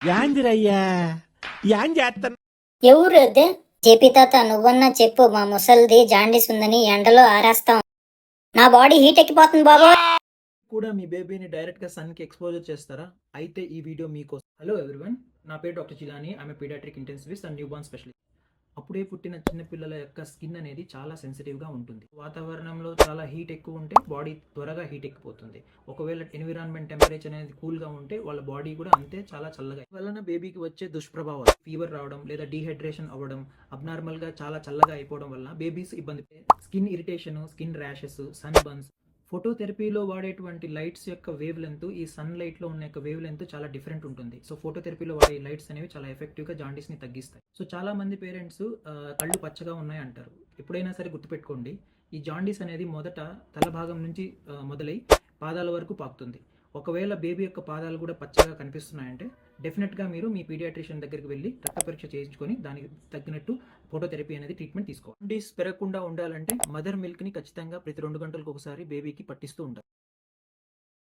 యాందిరయ్యా యాం చేస్తాను. ఎవరు అదే? జేపీ తాత, నువ్వన్నా చెప్పు, మా ముసలిది జాండీస్ ఉందని ఎండలో ఆరేస్తాం. నా బాడీ హీట్ ఎక్కిపోతుంది బాబు. కూడా మీ బేబీని డైరెక్ట్గా సన్కి ఎక్స్పోజర్ చేస్తారా? అయితే ఈ వీడియో మీకోసం. హలో ఎవ్రీవన్, నా పేరు డాక్టర్ చిలాని. ఆమె paediatric intensivist and newborn specialist. అప్పుడే పుట్టిన చిన్నపిల్లల యొక్క స్కిన్ అనేది చాలా సెన్సిటివ్గా ఉంటుంది. వాతావరణంలో చాలా హీట్ ఎక్కువ ఉంటే బాడీ త్వరగా హీట్ ఎక్కిపోతుంది. ఒకవేళ ఎన్విరాన్మెంట్ టెంపరేచర్ అనేది కూల్గా ఉంటే వాళ్ళ బాడీ కూడా అంతే చాలా చల్లగా. వలన బేబీకి వచ్చే దుష్ప్రభావాలు ఫీవర్ రావడం లేదా డీహైడ్రేషన్ అవ్వడం, అబ్నార్మల్గా చాలా చల్లగా అయిపోవడం వల్ల బేబీస్ ఇబ్బంది, skin irritation, skin rashes, sunburns. ఫోటోథెరపీలో వాడేటువంటి లైట్స్ యొక్క వేవ్ లెంత్ ఈ సన్ లైట్లో ఉన్న యొక్క వేవ్ లెంత్ చాలా డిఫరెంట్ ఉంటుంది. సో ఫోటోథెరపీలో వాడే లైట్స్ అనేవి చాలా ఎఫెక్టివ్గా జాండీస్ని తగ్గిస్తాయి. సో చాలా మంది పేరెంట్స్ కళ్ళు పచ్చగా ఉన్నాయి అంటారు. ఎప్పుడైనా సరే గుర్తుపెట్టుకోండి, ఈ జాండీస్ అనేది మొదట తల భాగం నుంచి మొదలై పాదాల వరకు పాకుతుంది. ఒకవేళ బేబీ యొక్క పాదాలు కూడా పచ్చగా కనిపిస్తున్నాయంటే డెఫినెట్గా మీరు మీ పీడియాట్రిషియన్ దగ్గరికి వెళ్ళి రక్త పరీక్ష చేయించుకొని దానికి తగ్గినట్టు ఫోటోథెరపీ అనేది ట్రీట్మెంట్ తీసుకోవాలి. జాండీస్ పెరగకుండా ఉండాలంటే మదర్ మిల్క్ని ఖచ్చితంగా ప్రతి 2 గంటలకు ఒకసారి బేబీకి పట్టిస్తూ ఉండాలి.